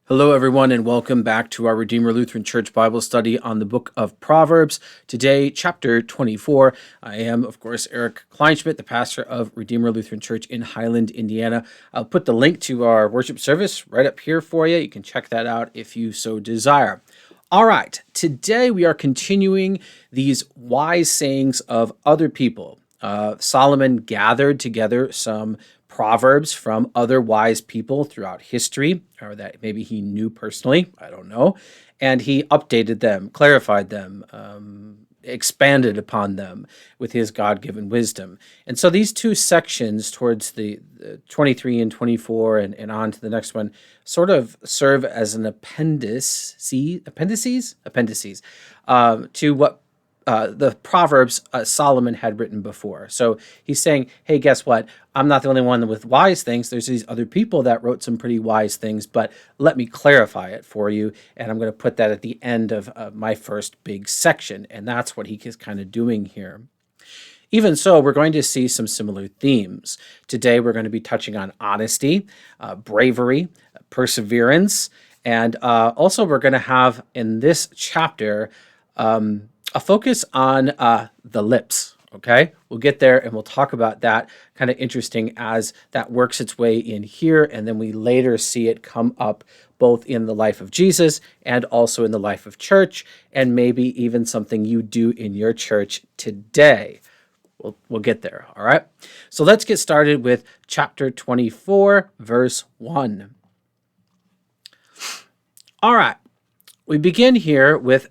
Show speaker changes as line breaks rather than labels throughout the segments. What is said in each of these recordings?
Hello, everyone, and welcome back to our Redeemer Lutheran Church Bible study on the Book of Proverbs. Today, chapter 24. I am, of course, Eric Kleinschmidt, the pastor of Redeemer Lutheran Church in Highland, Indiana. I'll put the link to our worship service right up here for you. You can check that out if you so desire. All right, today we are continuing these wise sayings of other people. Solomon gathered together some proverbs from other wise people throughout history, or that maybe he knew personally, I don't know, and he updated them, clarified them, expanded upon them with his God-given wisdom. And so these two sections towards the 23 and 24 and on to the next one sort of serve as an appendices to what the Proverbs Solomon had written before. So he's saying, hey, guess what? I'm not the only one with wise things. There's these other people that wrote some pretty wise things, but let me clarify it for you. And I'm going to put that at the end of my first big section. And that's what he is kind of doing here. Even so, we're going to see some similar themes. Today, we're going to be touching on honesty, bravery, perseverance, and also we're going to have in this chapter a focus on the lips, okay? We'll get there and we'll talk about that. Kind of interesting as that works its way in here, and then we later see it come up both in the life of Jesus and also in the life of church, and maybe even something you do in your church today. We'll get there, all right? So let's get started with chapter 24, verse 1. All right, we begin here with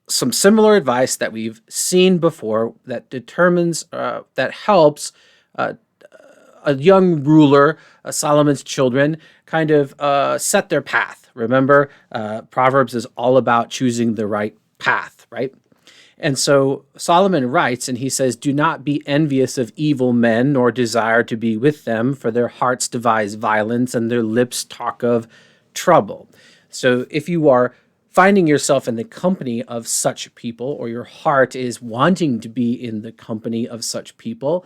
some similar advice that we've seen before that determines, that helps a young ruler, Solomon's children, kind of set their path. Remember, Proverbs is all about choosing the right path, right? And so Solomon writes, and he says, "Do not be envious of evil men, nor desire to be with them, for their hearts devise violence, and their lips talk of trouble." So if you are finding yourself in the company of such people, or your heart is wanting to be in the company of such people,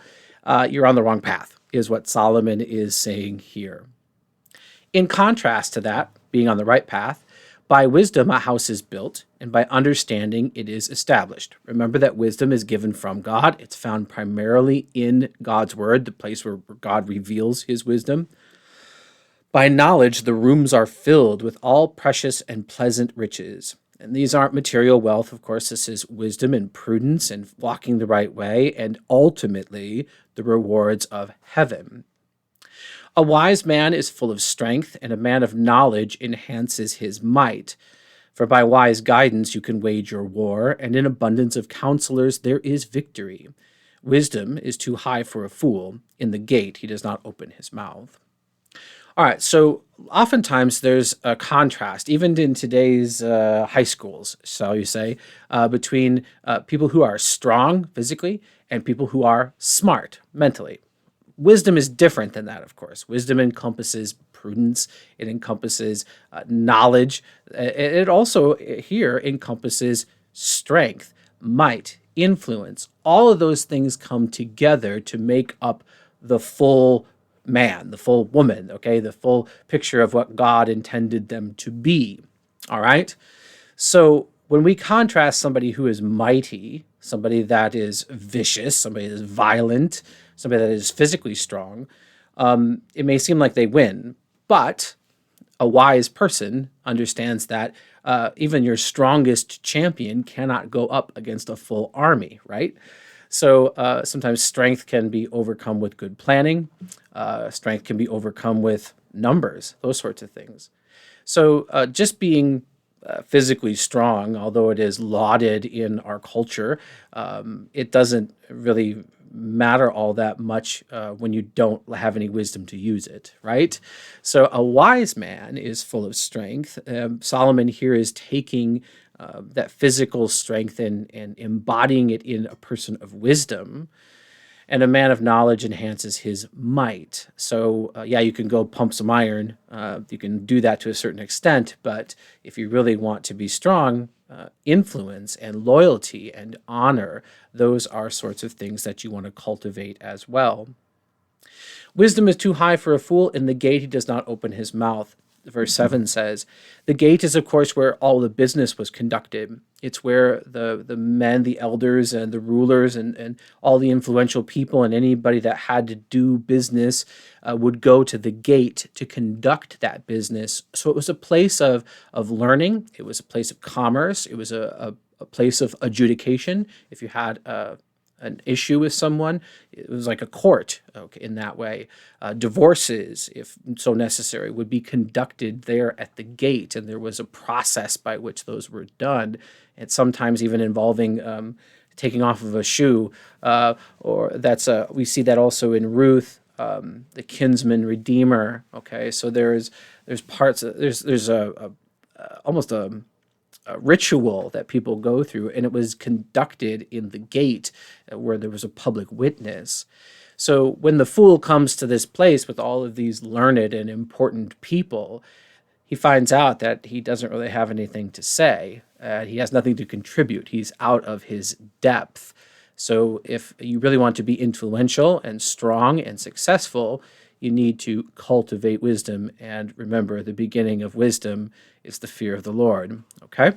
you're on the wrong path, is what Solomon is saying here. In contrast to that, being on the right path, by wisdom a house is built, and by understanding it is established. Remember that wisdom is given from God. It's found primarily in God's word, the place where God reveals his wisdom. By knowledge, the rooms are filled with all precious and pleasant riches. And these aren't material wealth, of course. This is wisdom and prudence and walking the right way, and ultimately the rewards of heaven. A wise man is full of strength, and a man of knowledge enhances his might. For by wise guidance you can wage your war, and in abundance of counselors there is victory. Wisdom is too high for a fool. In the gate he does not open his mouth. All right, so oftentimes there's a contrast, even in today's high schools, shall you say, between people who are strong physically and people who are smart mentally. Wisdom is different than that, of course. Wisdom encompasses prudence. It encompasses knowledge. It also here encompasses strength, might, influence. All of those things come together to make up the full man, the full woman, okay, the full picture of what God intended them to be. All right. So when we contrast somebody who is mighty, somebody that is vicious, somebody that is violent, somebody that is physically strong, it may seem like they win, but a wise person understands that even your strongest champion cannot go up against a full army, right? So sometimes strength can be overcome with good planning. Strength can be overcome with numbers, those sorts of things. So just being physically strong, although it is lauded in our culture, it doesn't really matter all that much when you don't have any wisdom to use it, right? So a wise man is full of strength. Solomon here is taking that physical strength and embodying it in a person of wisdom. And a man of knowledge enhances his might. So, yeah, you can go pump some iron. You can do that to a certain extent. But if you really want to be strong, influence and loyalty and honor, those are sorts of things that you want to cultivate as well. Wisdom is too high for a fool. In the gate he does not open his mouth. verse 7 says, the gate is, of course, where all the business was conducted. It's where the men, the elders, and the rulers, and all the influential people and anybody that had to do business would go to the gate to conduct that business. So it was a place of learning. It was a place of commerce. It was a place of adjudication. If you had an issue with someone, it was like a court, okay, in that way. Divorces, if so necessary, would be conducted there at the gate, and there was a process by which those were done, and sometimes even involving taking off of a shoe, or we see that also in Ruth, the kinsman redeemer. Okay, so there's parts, there's almost a ritual that people go through, and it was conducted in the gate where there was a public witness. So when the fool comes to this place with all of these learned and important people, he finds out that he doesn't really have anything to say. He has nothing to contribute. He's out of his depth. So if you really want to be influential and strong and successful, you need to cultivate wisdom. And remember, the beginning of wisdom is the fear of the Lord. Okay?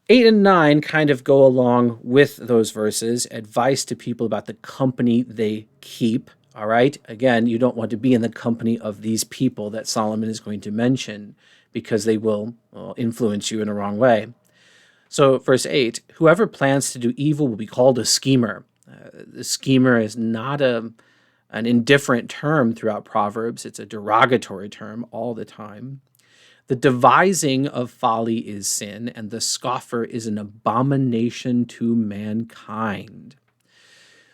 8 and 9 kind of go along with those verses, advice to people about the company they keep. All right? Again, you don't want to be in the company of these people that Solomon is going to mention, because they will influence you in a wrong way. So, verse 8, whoever plans to do evil will be called a schemer. The schemer is not an indifferent term throughout Proverbs. It's a derogatory term all the time. The devising of folly is sin, and the scoffer is an abomination to mankind.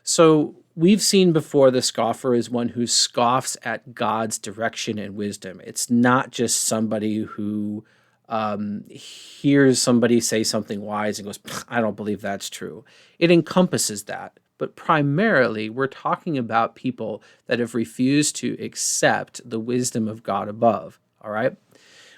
So we've seen before the scoffer is one who scoffs at God's direction and wisdom. It's not just somebody who hears somebody say something wise and goes, I don't believe that's true. It encompasses that. But primarily, we're talking about people that have refused to accept the wisdom of God above. All right?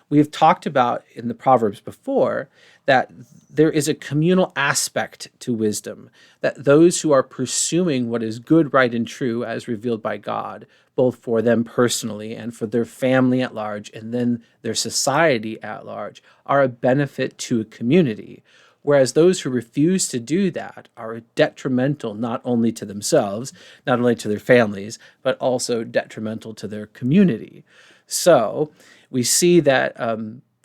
We've talked about in the Proverbs before that there is a communal aspect to wisdom, that those who are pursuing what is good, right, and true as revealed by God, both for them personally and for their family at large, and then their society at large, are a benefit to a community. Whereas those who refuse to do that are detrimental not only to themselves, not only to their families, but also detrimental to their community. So we see that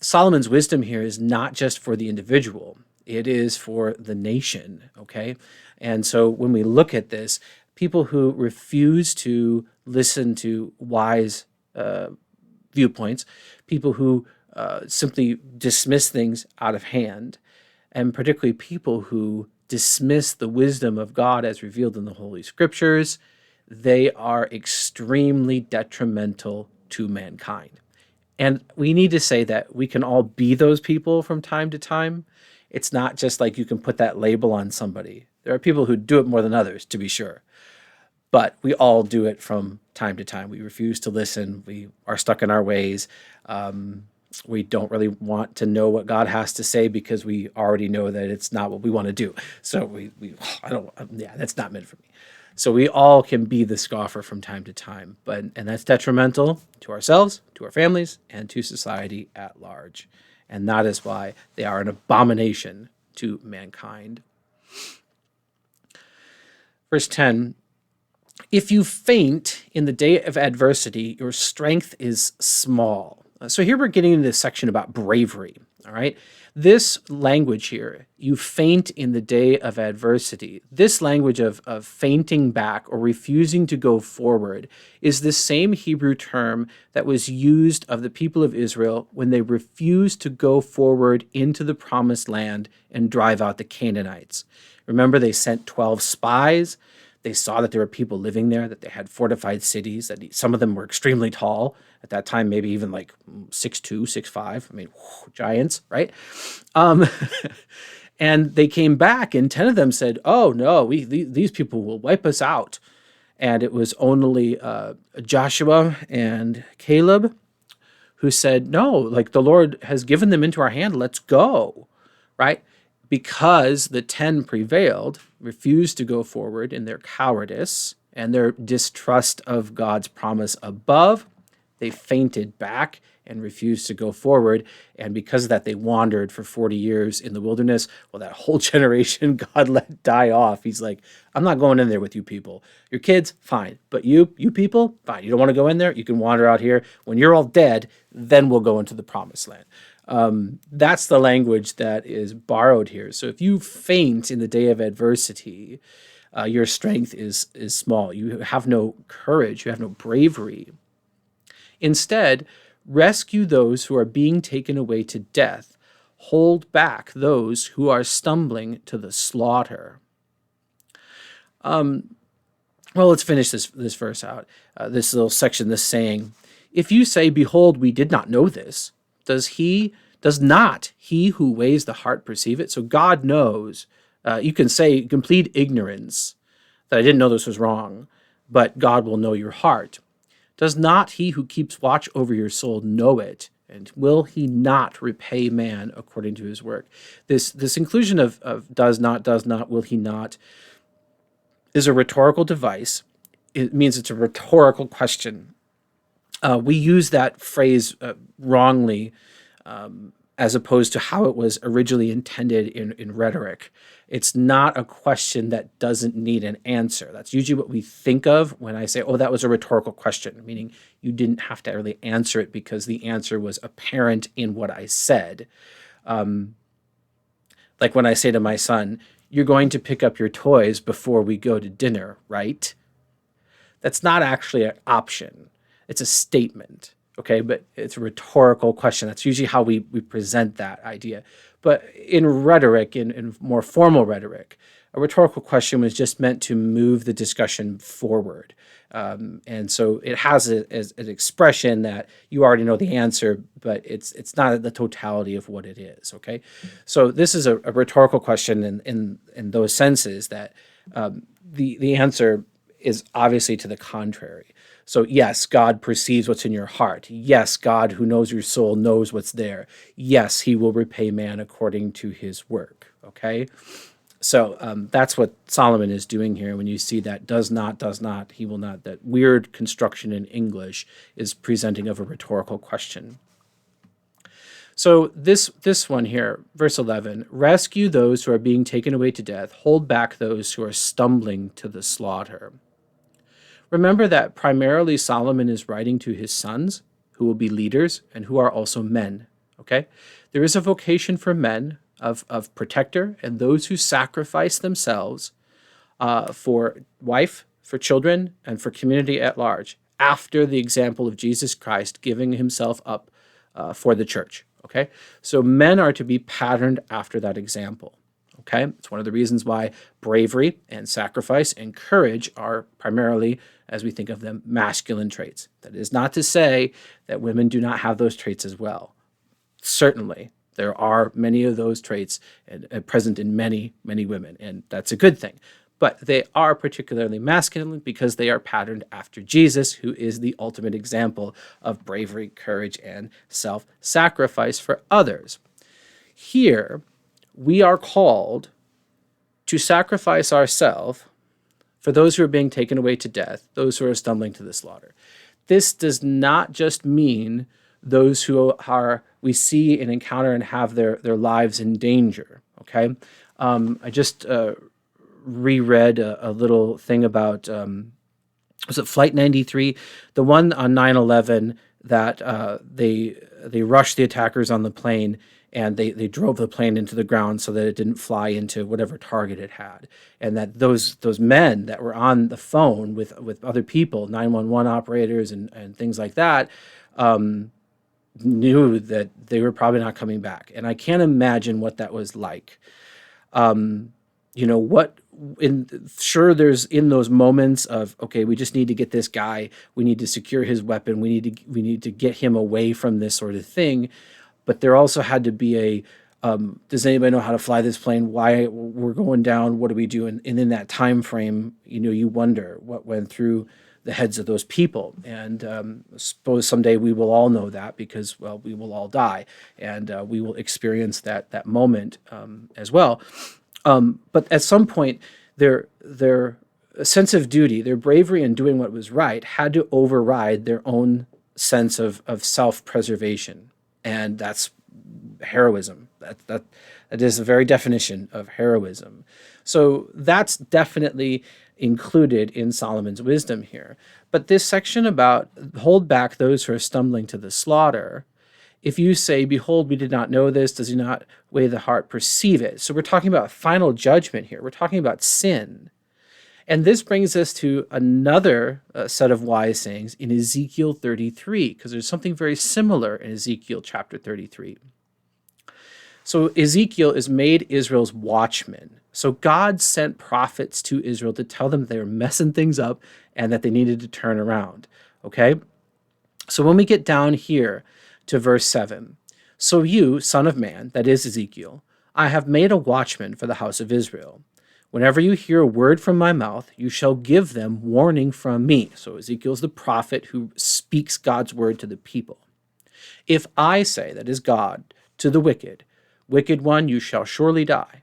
Solomon's wisdom here is not just for the individual, it is for the nation, okay? And so when we look at this, people who refuse to listen to wise viewpoints, people who simply dismiss things out of hand, and particularly people who dismiss the wisdom of God as revealed in the Holy Scriptures, they are extremely detrimental to mankind. And we need to say that we can all be those people from time to time. It's not just like you can put that label on somebody. There are people who do it more than others, to be sure. But we all do it from time to time. We refuse to listen. We are stuck in our ways. We don't really want to know what God has to say because we already know that it's not what we want to do. So that's not meant for me. So we all can be the scoffer from time to time, and that's detrimental to ourselves, to our families, and to society at large. And that is why they are an abomination to mankind. Verse 10, if you faint in the day of adversity, your strength is small. So here we're getting into this section about bravery, all right? This language here, you faint in the day of adversity, this language of fainting back or refusing to go forward is the same Hebrew term that was used of the people of Israel when they refused to go forward into the promised land and drive out the Canaanites. Remember, they sent 12 spies. They saw that there were people living there, that they had fortified cities, that some of them were extremely tall. At that time, maybe even like 6'2", 6'5". I mean, giants, right? And they came back, and 10 of them said, oh, no, these people will wipe us out. And it was only Joshua and Caleb who said, no, like the Lord has given them into our hand, let's go, right? Because the 10 prevailed, refused to go forward in their cowardice and their distrust of God's promise above, They fainted back and refused to go forward. And because of that, they wandered for 40 years in the wilderness. Well, that whole generation God let die off. He's like, I'm not going in there with you people. Your kids, fine. But you people, fine. You don't want to go in there? You can wander out here. When you're all dead, then we'll go into the promised land. That's the language that is borrowed here. So if you faint in the day of adversity, your strength is small. You have no courage. You have no bravery. Instead, rescue those who are being taken away to death. Hold back those who are stumbling to the slaughter. Well, let's finish this verse out. This little section, this saying. If you say, behold, we did not know this, does not he who weighs the heart perceive it? So God knows. You can plead ignorance, that I didn't know this was wrong, but God will know your heart. Does not he who keeps watch over your soul know it? And will he not repay man according to his work? This inclusion of does not, will he not, is a rhetorical device. It means it's a rhetorical question. We use that phrase wrongly, as opposed to how it was originally intended in rhetoric. It's not a question that doesn't need an answer. That's usually what we think of when I say, oh, that was a rhetorical question, meaning you didn't have to really answer it because the answer was apparent in what I said. Like when I say to my son, you're going to pick up your toys before we go to dinner, right? That's not actually an option. It's a statement. Okay, but it's a rhetorical question. That's usually how we present that idea. But in rhetoric, in more formal rhetoric, a rhetorical question was just meant to move the discussion forward. And so it has an expression that you already know the answer, but it's not the totality of what it is, okay? So this is a rhetorical question in those senses that the answer is obviously to the contrary. So yes, God perceives what's in your heart. Yes, God who knows your soul knows what's there. Yes, he will repay man according to his work, okay? So that's what Solomon is doing here. When you see that does not, he will not, that weird construction in English is presenting of a rhetorical question. So this one here, verse 11, rescue those who are being taken away to death, hold back those who are stumbling to the slaughter. Remember that primarily Solomon is writing to his sons, who will be leaders and who are also men, okay? There is a vocation for men of protector and those who sacrifice themselves for wife, for children, and for community at large, after the example of Jesus Christ giving himself up for the church, okay? So men are to be patterned after that example. Okay, it's one of the reasons why bravery and sacrifice and courage are primarily, as we think of them, masculine traits. That is not to say that women do not have those traits as well. Certainly, there are many of those traits present in many, many women, and that's a good thing. But they are particularly masculine because they are patterned after Jesus, who is the ultimate example of bravery, courage, and self-sacrifice for others. Here, we are called to sacrifice ourselves for those who are being taken away to death, those who are stumbling to the slaughter. This does not just mean those who we see and encounter and have their lives in danger, okay? I just reread a little thing about, was it Flight 93? The one on 9/11 that they rushed the attackers on the plane and they drove the plane into the ground so that it didn't fly into whatever target it had. And that those men that were on the phone with other people, 911 operators and things like that, knew that they were probably not coming back. And I can't imagine what that was like. Sure, there's in those moments of, okay, we just need to get this guy, we need to secure his weapon, we need to get him away from this sort of thing. But there also had to be does anybody know how to fly this plane? Why we're going down? What do we do? And in that time frame, you wonder what went through the heads of those people. And suppose someday we will all know that because, well, we will all die, and we will experience that moment as well. But at some point, their sense of duty, their bravery in doing what was right, had to override their own sense of self-preservation, and that's heroism. That is the very definition of heroism. So that's definitely included in Solomon's wisdom here. But this section about hold back those who are stumbling to the slaughter, if you say, behold, we did not know this, does he not weigh the heart, perceive it? So we're talking about final judgment here. We're talking about sin. And this brings us to another set of wise sayings in Ezekiel 33, because there's something very similar in Ezekiel chapter 33. So Ezekiel is made Israel's watchman. So God sent prophets to Israel to tell them they were messing things up and that they needed to turn around. Okay? So when we get down here to verse 7, so you, son of man, that is Ezekiel, I have made a watchman for the house of Israel. Whenever you hear a word from my mouth, you shall give them warning from me. So Ezekiel's the prophet who speaks God's word to the people. If I say, that is God, to the wicked, wicked one, you shall surely die,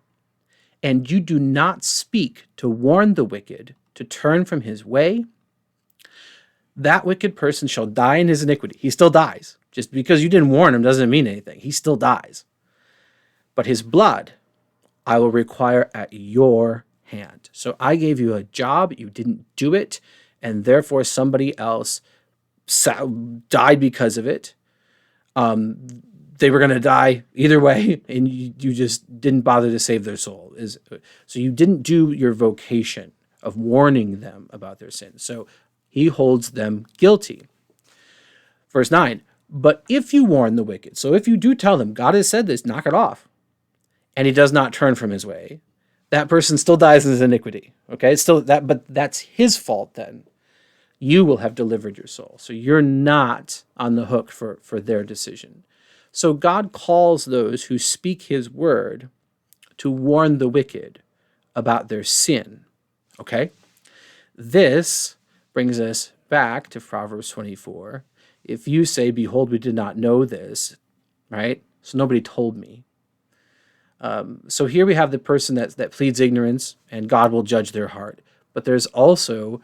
and you do not speak to warn the wicked to turn from his way, that wicked person shall die in his iniquity. He still dies. Just because you didn't warn him doesn't mean anything. He still dies. But his blood I will require at your hand. So I gave you a job, you didn't do it, and therefore somebody else died because of it. They were going to die either way, and you just didn't bother to save their soul. So you didn't do your vocation of warning them about their sins. So he holds them guilty. Verse 9, but if you warn the wicked, so if you do tell them, God has said this, knock it off, and he does not turn from his way, that person still dies in his iniquity. Okay, it's still that, but that's his fault then. You will have delivered your soul. So you're not on the hook for their decision. So God calls those who speak his word to warn the wicked about their sin. Okay? This brings us back to Proverbs 24. If you say, behold, we did not know this, right? So nobody told me. So here we have the person that pleads ignorance, and God will judge their heart. But there's also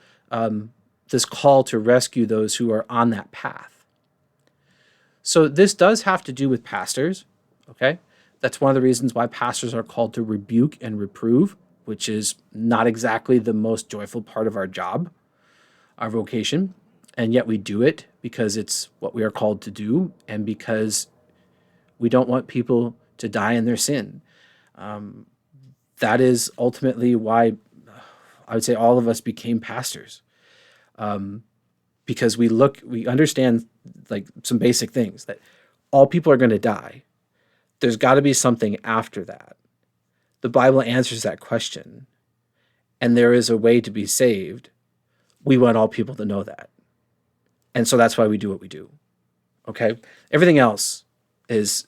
this call to rescue those who are on that path. So this does have to do with pastors, okay? That's one of the reasons why pastors are called to rebuke and reprove, which is not exactly the most joyful part of our job, our vocation, and yet we do it because it's what we are called to do and because we don't want people to die in their sin. That is ultimately why I would say all of us became pastors. Because we understand like some basic things that all people are going to die. There's got to be something after that. The Bible answers that question, and there is a way to be saved. We want all people to know that. And so that's why we do what we do. Okay? Everything else is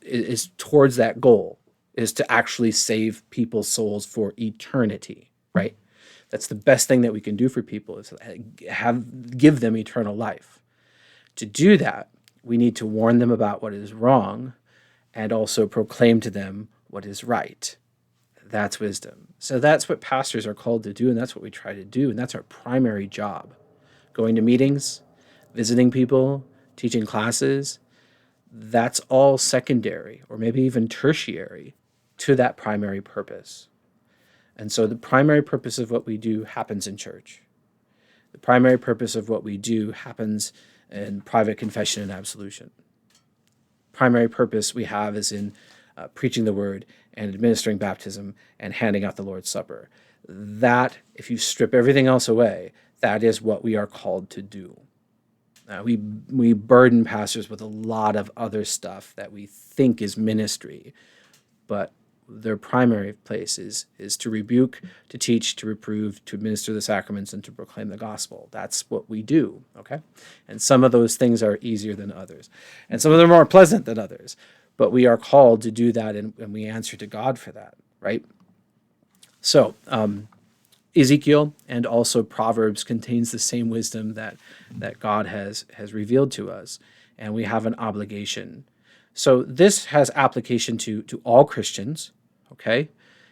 towards that goal, is to actually save people's souls for eternity, right? That's the best thing that we can do for people, is give them eternal life. To do that, we need to warn them about what is wrong and also proclaim to them what is right. That's wisdom. So that's what pastors are called to do, and that's what we try to do, and that's our primary job. Going to meetings, visiting people, teaching classes, that's all secondary or maybe even tertiary to that primary purpose. And so the primary purpose of what we do happens in church. The primary purpose of what we do happens in private confession and absolution. Primary purpose we have is in preaching the word and administering baptism and handing out the Lord's Supper. That, if you strip everything else away, that is what we are called to do. We burden pastors with a lot of other stuff that we think is ministry, but their primary place is to rebuke, to teach, to reprove, to administer the sacraments, and to proclaim the gospel. That's what we do, okay? And some of those things are easier than others, and some of them are more pleasant than others, but we are called to do that, and we answer to God for that, right? So, Ezekiel and also Proverbs contains the same wisdom that God has revealed to us, and we have an obligation. So this has application to all Christians, okay?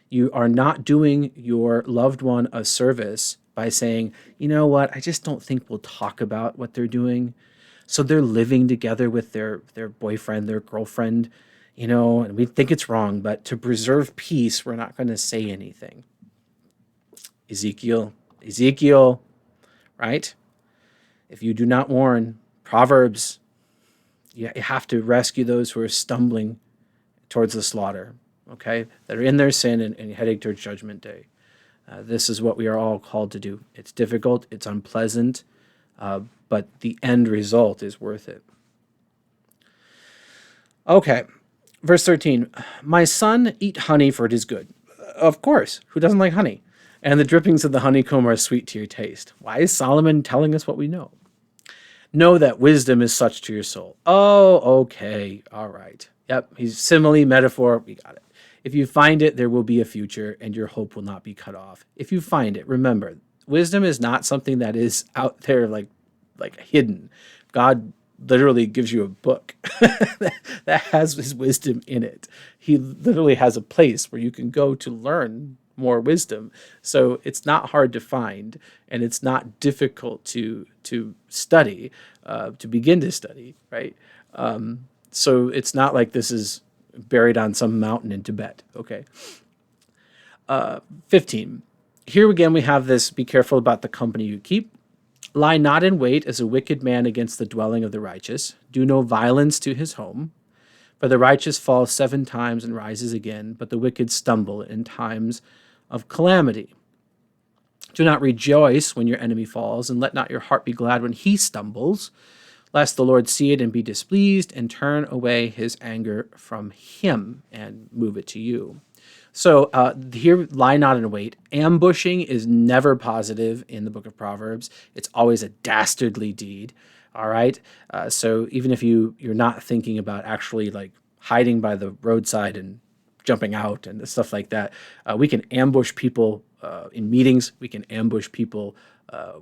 You are not doing your loved one a service by saying, you know what, I just don't think we'll talk about what they're doing. So they're living together with their boyfriend, their girlfriend, and we think it's wrong, but to preserve peace, we're not going to say anything. Ezekiel, right? If you do not warn, Proverbs, you have to rescue those who are stumbling towards the slaughter, okay? That are in their sin and heading towards judgment day. This is what we are all called to do. It's difficult, it's unpleasant, but the end result is worth it. Okay, verse 13. My son, eat honey, for it is good. Of course, who doesn't like honey? And the drippings of the honeycomb are sweet to your taste. Why is Solomon telling us what we know? Know that wisdom is such to your soul. Oh, okay, all right. Yep, he's simile, metaphor, we got it. If you find it, there will be a future, and your hope will not be cut off. If you find it, remember, wisdom is not something that is out there like hidden. God literally gives you a book that has his wisdom in it. He literally has a place where you can go to learn more wisdom. So it's not hard to find, and it's not difficult to study, to begin to study, right? So it's not like this is buried on some mountain in Tibet. Okay. 15. Here again we have this, be careful about the company you keep. Lie not in wait as a wicked man against the dwelling of the righteous. Do no violence to his home. For the righteous falls 7 times and rises again, but the wicked stumble in times of calamity. Do not rejoice when your enemy falls, and let not your heart be glad when he stumbles, lest the Lord see it and be displeased and turn away his anger from him and move it to you. So here, lie not in wait. Ambushing is never positive in the Book of Proverbs. It's always a dastardly deed. All right. So even if you're not thinking about actually like hiding by the roadside and jumping out and stuff like that, we can ambush people in meetings. We can ambush people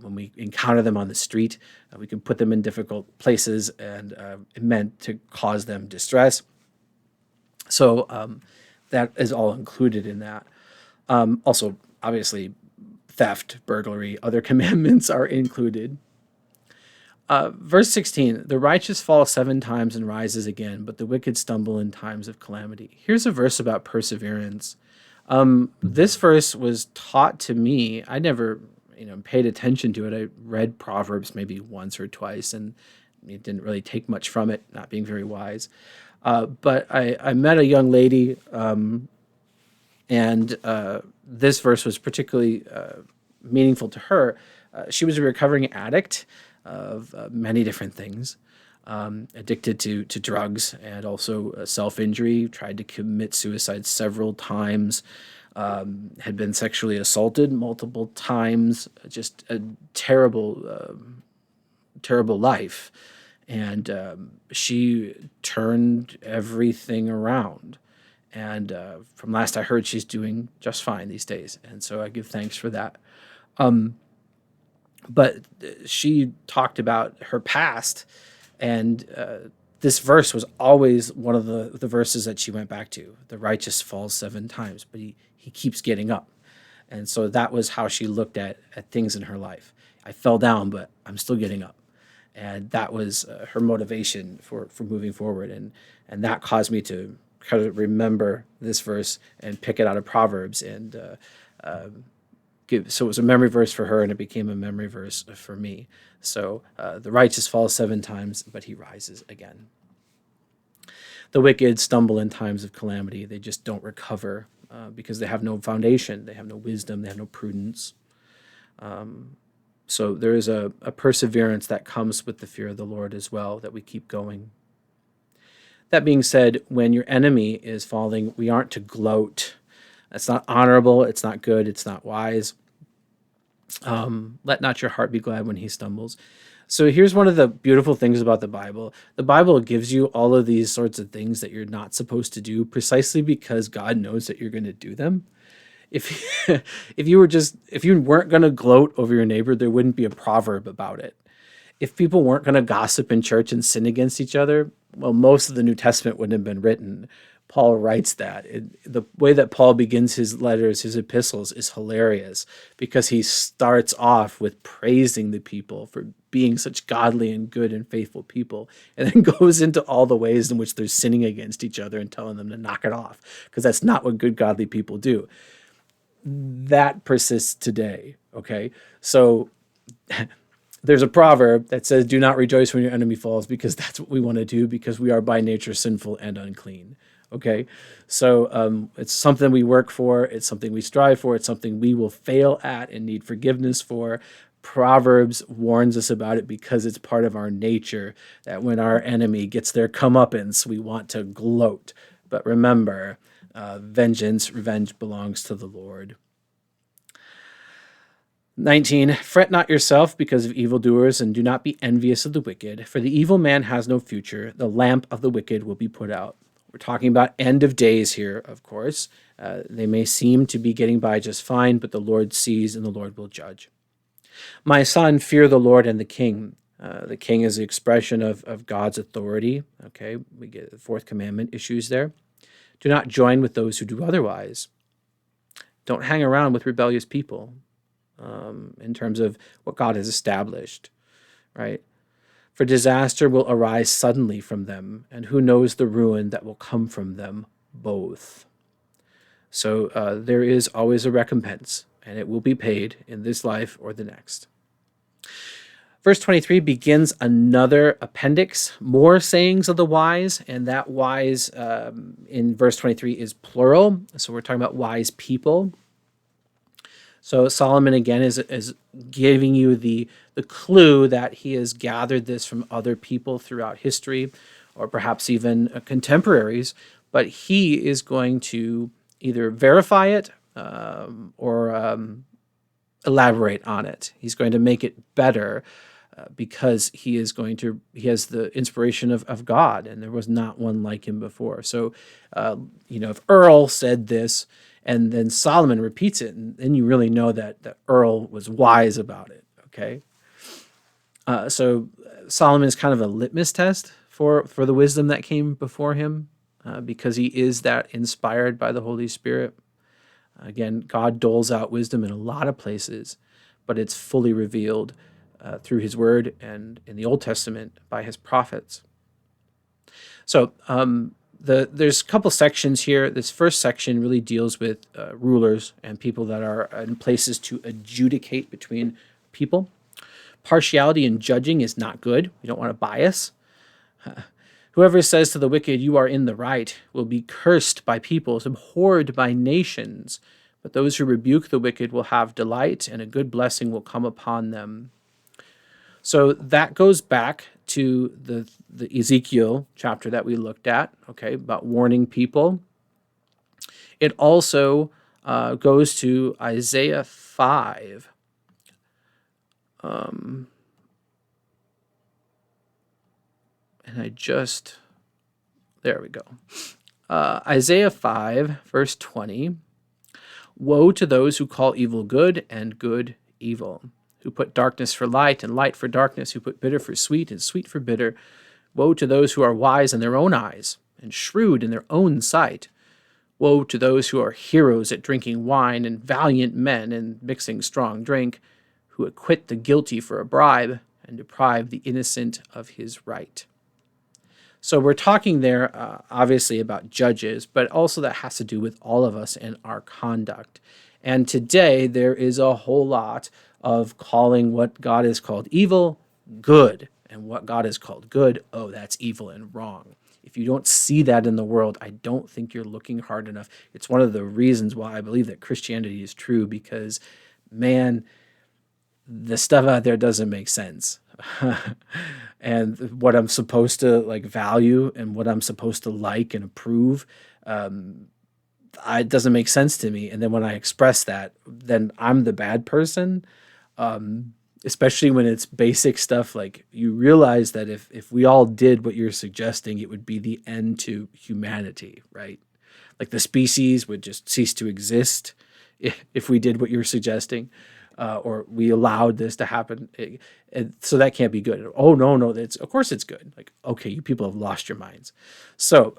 when we encounter them on the street. We can put them in difficult places and meant to cause them distress. So that is all included in that. Also, obviously, theft, burglary, other commandments are included. Verse 16, the righteous fall 7 times and rises again, but the wicked stumble in times of calamity. Here's a verse about perseverance. This verse was taught to me. I never, paid attention to it. I read Proverbs maybe once or twice, and it didn't really take much from it, not being very wise. But I met a young lady, and this verse was particularly meaningful to her. She was a recovering addict of many different things, addicted to drugs and also self-injury, tried to commit suicide several times, had been sexually assaulted multiple times, just a terrible, terrible life. And she turned everything around. And from last I heard, she's doing just fine these days. And so I give thanks for that. But she talked about her past, and this verse was always one of the verses that she went back to. The righteous falls 7 times, but he keeps getting up. And so that was how she looked at things in her life. I fell down, but I'm still getting up. And that was her motivation for moving forward. And that caused me to kind of remember this verse and pick it out of Proverbs. And so it was a memory verse for her, and it became a memory verse for me. So the righteous falls 7 times, but he rises again. The wicked stumble in times of calamity. They just don't recover because they have no foundation. They have no wisdom. They have no prudence. So there is a perseverance that comes with the fear of the Lord as well, that we keep going. That being said, when your enemy is falling, we aren't to gloat. That's not honorable. It's not good. It's not wise. Let not your heart be glad when he stumbles. So here's one of the beautiful things about the Bible. The Bible gives you all of these sorts of things that you're not supposed to do precisely because God knows that you're going to do them. If you weren't going to gloat over your neighbor, there wouldn't be a proverb about it. If people weren't going to gossip in church and sin against each other, well, most of the New Testament wouldn't have been written. Paul writes that. The way that Paul begins his letters, his epistles, is hilarious because he starts off with praising the people for being such godly and good and faithful people, and then goes into all the ways in which they're sinning against each other and telling them to knock it off, because that's not what good godly people do. That persists today, okay? So there's a proverb that says, do not rejoice when your enemy falls, because that's what we want to do, because we are by nature sinful and unclean. Okay, so it's something we work for, it's something we strive for, it's something we will fail at and need forgiveness for. Proverbs warns us about it because it's part of our nature, that when our enemy gets their comeuppance, we want to gloat. But remember, revenge belongs to the Lord. 19, fret not yourself because of evildoers, and do not be envious of the wicked, for the evil man has no future. The lamp of the wicked will be put out. We're talking about end of days here, of course. They may seem to be getting by just fine, but the Lord sees and the Lord will judge. My son, fear the Lord and the king. The king is the expression of God's authority. Okay, we get the fourth commandment issues there. Do not join with those who do otherwise. Don't hang around with rebellious people. In terms of what God has established, right? For disaster will arise suddenly from them, and who knows the ruin that will come from them both. So there is always a recompense, and it will be paid in this life or the next. Verse 23 begins another appendix, more sayings of the wise, and that wise in verse 23 is plural. So we're talking about wise people. So Solomon, again, is giving you the clue that he has gathered this from other people throughout history, or perhaps even contemporaries, but he is going to either verify it or elaborate on it. He's going to make it better because he has the inspiration of God, and there was not one like him before. So, if Earl said this, and then Solomon repeats it, and then you really know that Earl was wise about it, okay? So Solomon is kind of a litmus test for the wisdom that came before him, because he is that inspired by the Holy Spirit. Again, God doles out wisdom in a lot of places, but it's fully revealed through his word and in the Old Testament by his prophets. So, there's a couple sections here. This first section really deals with rulers and people that are in places to adjudicate between people. Partiality in judging is not good. We don't want to bias. Whoever says to the wicked, you are in the right, will be cursed by peoples, abhorred by nations. But those who rebuke the wicked will have delight, and a good blessing will come upon them. So that goes back to the Ezekiel chapter that we looked at, okay, about warning people. It also goes to Isaiah 5. And there we go. Isaiah 5, verse 20. Woe to those who call evil good and good evil, who put darkness for light and light for darkness, who put bitter for sweet and sweet for bitter. Woe to those who are wise in their own eyes and shrewd in their own sight. Woe to those who are heroes at drinking wine and valiant men and mixing strong drink, who acquit the guilty for a bribe and deprive the innocent of his right. So we're talking there, obviously, about judges, but also that has to do with all of us and our conduct. And today there is a whole lot of calling what God has called evil good, and what God has called good, oh, that's evil and wrong. If you don't see that in the world, I don't think you're looking hard enough. It's one of the reasons why I believe that Christianity is true, because, man, the stuff out there doesn't make sense. And what I'm supposed to value and what I'm supposed to like and approve, it doesn't make sense to me. And then when I express that, then I'm the bad person. Especially when it's basic stuff, like you realize that if we all did what you're suggesting, it would be the end to humanity, right? Like the species would just cease to exist if we did what you're suggesting, or we allowed this to happen. So that can't be good. Oh, no, of course it's good. Like, okay, you people have lost your minds. So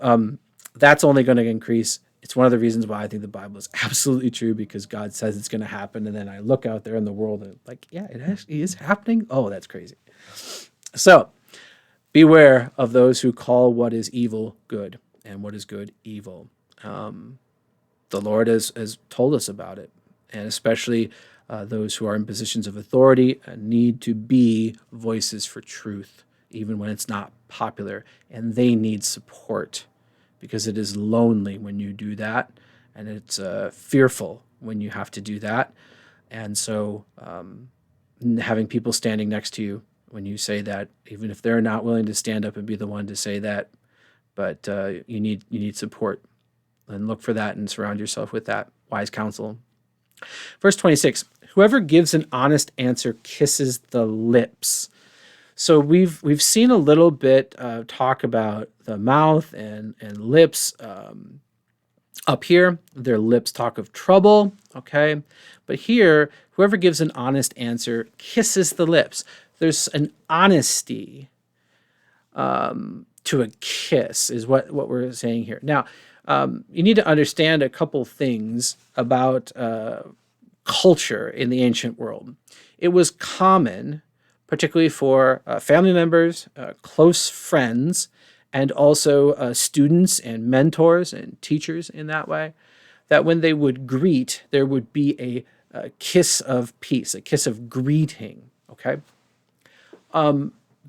that's only going to increase. It's one of the reasons why I think the Bible is absolutely true, because God says it's going to happen. And then I look out there in the world and like, yeah, it actually is happening. Oh, that's crazy. So beware of those who call what is evil good and what is good evil. The Lord has told us about it, and especially those who are in positions of authority need to be voices for truth, even when it's not popular, and they need support, because it is lonely when you do that, and it's fearful when you have to do that. And so having people standing next to you when you say that, even if they're not willing to stand up and be the one to say that, but you need support, and look for that and surround yourself with that wise counsel. Verse 26, whoever gives an honest answer kisses the lips. So we've seen a little bit talk about the mouth and lips up here. Their lips talk of trouble, okay? But here, whoever gives an honest answer kisses the lips. There's an honesty to a kiss, is what we're saying here. Now, you need to understand a couple things about culture in the ancient world. It was common, particularly for family members, close friends, and also students and mentors and teachers in that way, that when they would greet, there would be a kiss of peace, a kiss of greeting, okay?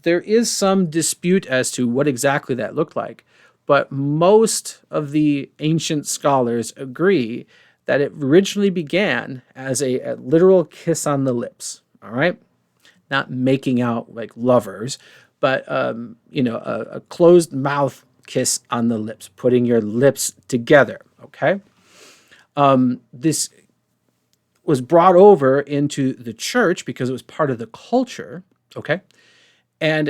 There is some dispute as to what exactly that looked like, but most of the ancient scholars agree that it originally began as a literal kiss on the lips, all right? Not making out like lovers, but a closed mouth kiss on the lips, putting your lips together, okay? This was brought over into the church because it was part of the culture, okay? And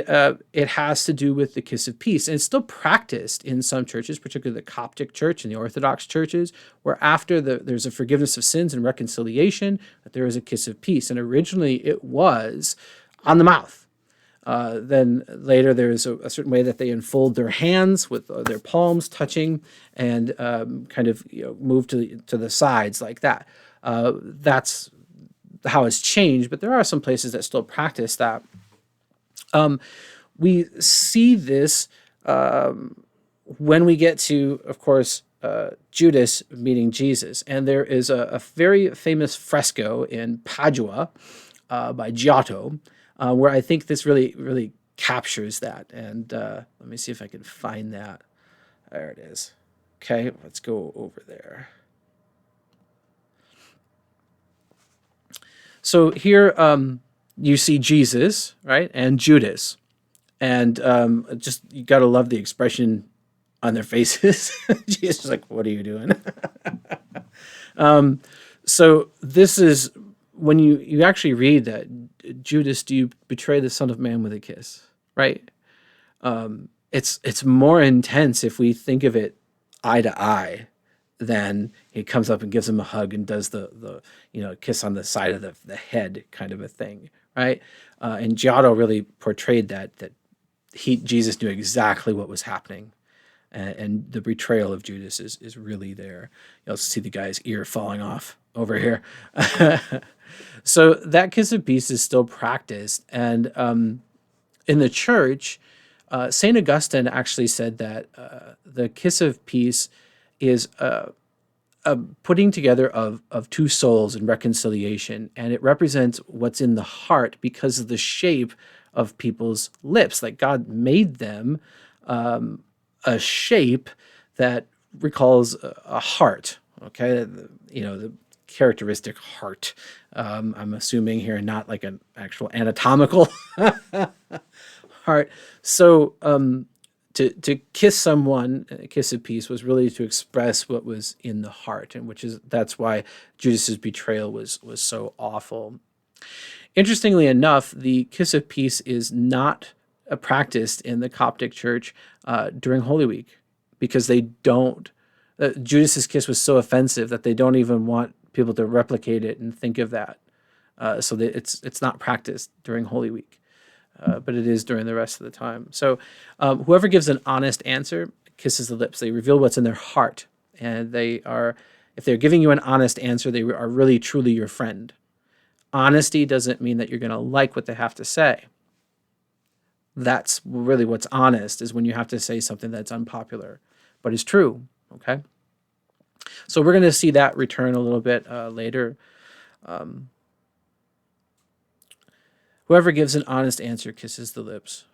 it has to do with the kiss of peace. And it's still practiced in some churches, particularly the Coptic church and the Orthodox churches, where after there's a forgiveness of sins and reconciliation, that there is a kiss of peace. And originally it was on the mouth. Then later there's a certain way that they unfold their hands with their palms touching, and kind of move to the sides like that. That's how it's changed, but there are some places that still practice that. We see this when we get to, of course, Judas meeting Jesus. And there is a very famous fresco in Padua by Giotto, where I think this really, really captures that. And let me see if I can find that. There it is. Okay, let's go over there. So here you see Jesus, right, and Judas. And just, you got to love the expression on their faces. Jesus is like, what are you doing? So this is when you actually read that, Judas, do you betray the Son of Man with a kiss, right? It's more intense if we think of it eye to eye than he comes up and gives him a hug and does the kiss on the side of the head kind of a thing, right? And Giotto really portrayed that Jesus knew exactly what was happening, and the betrayal of Judas is really there. You'll see the guy's ear falling off over here. So that kiss of peace is still practiced, and in the church, St. Augustine actually said that the kiss of peace is a putting together of two souls in reconciliation, and it represents what's in the heart because of the shape of people's lips. Like God made them a shape that recalls a heart. Okay, the characteristic heart. I'm assuming here, not like an actual anatomical heart. So to kiss someone, a kiss of peace, was really to express what was in the heart, and that's why Judas's betrayal was so awful. Interestingly enough, the kiss of peace is not practiced in the Coptic church during Holy Week, because they don't. Judas's kiss was so offensive that they don't even want people to replicate it and think of that. So that it's not practiced during Holy Week, but it is during the rest of the time. So whoever gives an honest answer kisses the lips. They reveal what's in their heart, and if they're giving you an honest answer, they are really truly your friend. Honesty doesn't mean that you're going to like what they have to say. That's really what's honest, is when you have to say something that's unpopular, but is true. Okay. So we're going to see that return a little bit later. Whoever gives an honest answer kisses the lips.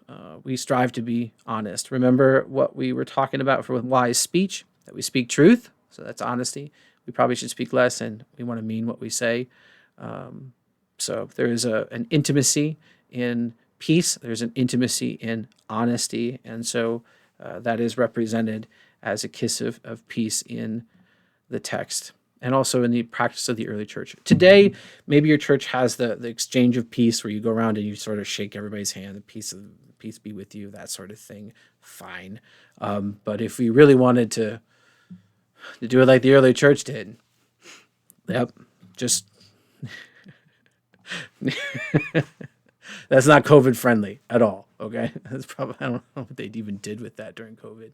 We strive to be honest. Remember what we were talking about for wise speech, that we speak truth. So that's honesty. We probably should speak less, and we want to mean what we say. So there is an intimacy in peace. There's an intimacy in honesty. And so that is represented as a kiss of peace in the text, and also in the practice of the early church. Today, maybe your church has the exchange of peace, where you go around and you sort of shake everybody's hand, the peace be with you, that sort of thing. Fine. But if we really wanted to do it like the early church did, just that's not COVID friendly at all. Okay. That's probably, I don't know what they even did with that during COVID.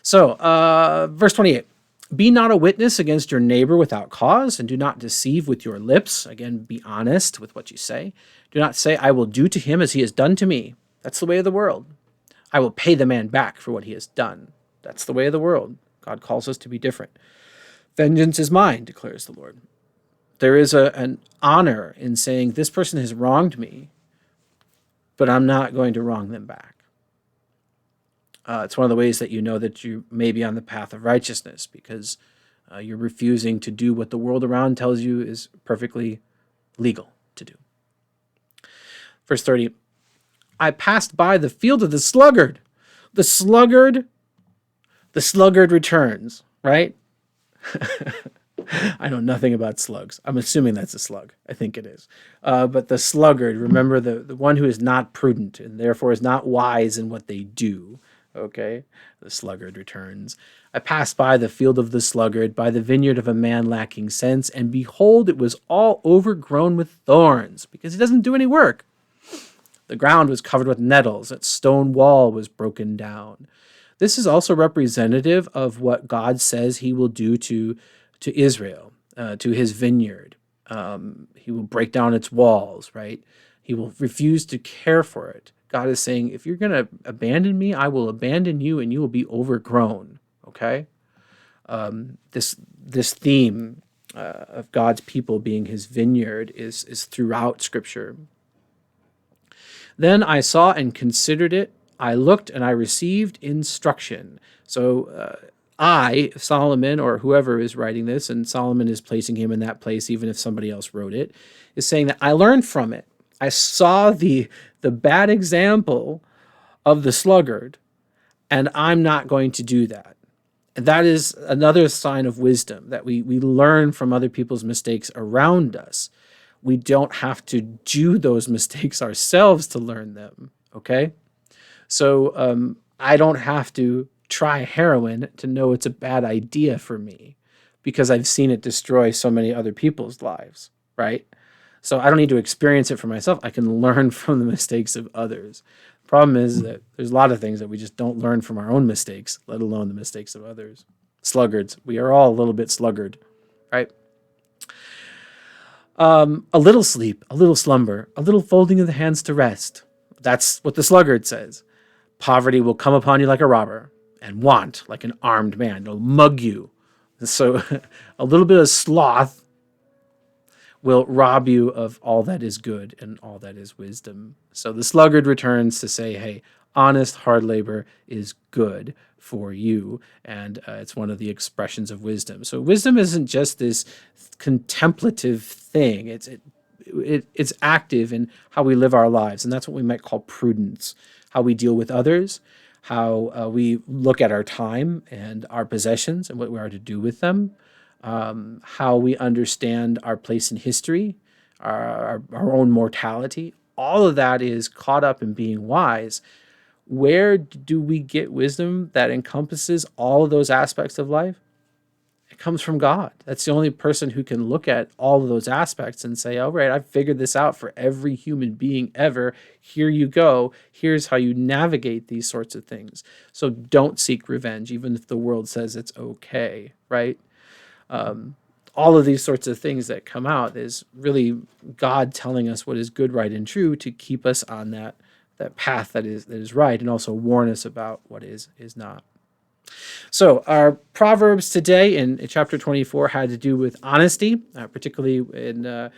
Verse 28, be not a witness against your neighbor without cause, and do not deceive with your lips. Again, be honest with what you say. Do not say, I will do to him as he has done to me. That's the way of the world. I will pay the man back for what he has done. That's the way of the world. God calls us to be different. Vengeance is mine, declares the Lord. There is an honor in saying, this person has wronged me, but I'm not going to wrong them back. It's one of the ways that you know that you may be on the path of righteousness, because you're refusing to do what the world around tells you is perfectly legal to do. Verse 30, I passed by the field of the sluggard. The sluggard returns, right? I know nothing about slugs. I'm assuming that's a slug. I think it is. But the sluggard, remember the one who is not prudent and therefore is not wise in what they do. Okay, the sluggard returns. I passed by the field of the sluggard, by the vineyard of a man lacking sense, and behold, it was all overgrown with thorns, because he doesn't do any work. The ground was covered with nettles, its stone wall was broken down. This is also representative of what God says he will do to Israel, to his vineyard. He will break down its walls, right? He will refuse to care for it. God is saying, if you're going to abandon me, I will abandon you, and you will be overgrown. Okay? This theme of God's people being his vineyard is throughout Scripture. Then I saw and considered it. I looked and I received instruction. So I, Solomon, or whoever is writing this, and Solomon is placing him in that place, even if somebody else wrote it, is saying that I learned from it. I saw the bad example of the sluggard, and I'm not going to do that. And that is another sign of wisdom, that we learn from other people's mistakes around us. We don't have to do those mistakes ourselves to learn them, okay? So I don't have to try heroin to know it's a bad idea for me, because I've seen it destroy so many other people's lives, right? So I don't need to experience it for myself. I can learn from the mistakes of others. The problem is that there's a lot of things that we just don't learn from our own mistakes, let alone the mistakes of others. Sluggards. We are all a little bit sluggard, right? A little sleep, a little slumber, a little folding of the hands to rest. That's what the sluggard says. Poverty will come upon you like a robber, and want like an armed man. It'll mug you. So a little bit of sloth will rob you of all that is good and all that is wisdom. So the sluggard returns to say, hey, honest, hard labor is good for you, and it's one of the expressions of wisdom. So wisdom isn't just this contemplative thing. It's active in how we live our lives, and that's what we might call prudence, how we deal with others, how we look at our time and our possessions and what we are to do with them, how we understand our place in history, our own mortality. All of that is caught up in being wise. Where do we get wisdom that encompasses all of those aspects of life? It comes from God. That's the only person who can look at all of those aspects and say, all right, I've figured this out for every human being ever. Here you go. Here's how you navigate these sorts of things. So don't seek revenge, even if the world says it's okay, right? All of these sorts of things that come out is really God telling us what is good, right, and true to keep us on that path that is right, and also warn us about what is not. So our Proverbs today in chapter 24 had to do with honesty, particularly in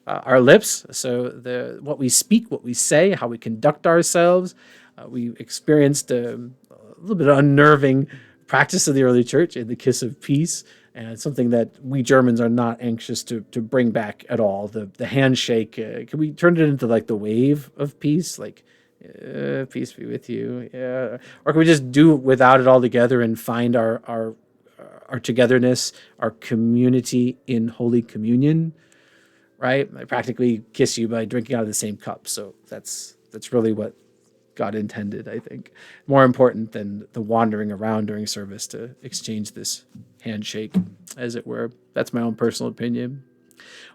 our lips. So what we speak, what we say, how we conduct ourselves. We experienced a little bit of unnerving practice of the early church in the kiss of peace. And it's something that we Germans are not anxious to bring back at all. The handshake, can we turn it into like the wave of peace? Like, peace be with you. Yeah. Or can we just do without it altogether and find our togetherness, our community in Holy Communion, right? I practically kiss you by drinking out of the same cup. So that's really what God intended, I think. More important than the wandering around during service to exchange this handshake, as it were. That's my own personal opinion.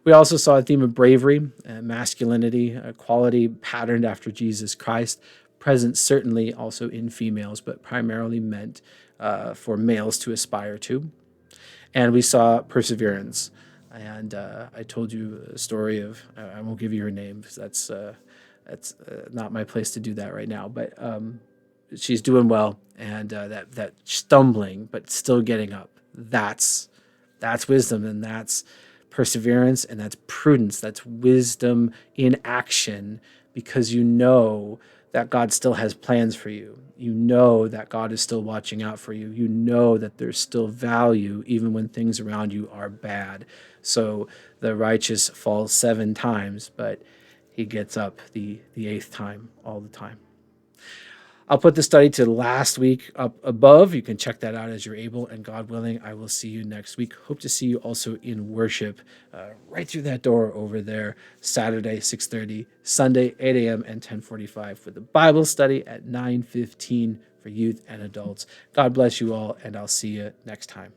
We also saw a theme of bravery, masculinity, a quality patterned after Jesus Christ, present certainly also in females, but primarily meant for males to aspire to. And we saw perseverance. And I told you a story of, I won't give you her name because that's not my place to do that right now. But she's doing well, and that stumbling but still getting up. That's wisdom, and that's perseverance, and that's prudence. That's wisdom in action, because you know that God still has plans for you. You know that God is still watching out for you. You know that there's still value even when things around you are bad. So the righteous falls 7 times, but he gets up the 8th time all the time. I'll put the study to last week up above. You can check that out as you're able, and God willing, I will see you next week. Hope to see you also in worship right through that door over there, Saturday, 6:30, Sunday, 8 a.m. and 10:45 for the Bible study at 9:15 for youth and adults. God bless you all, and I'll see you next time.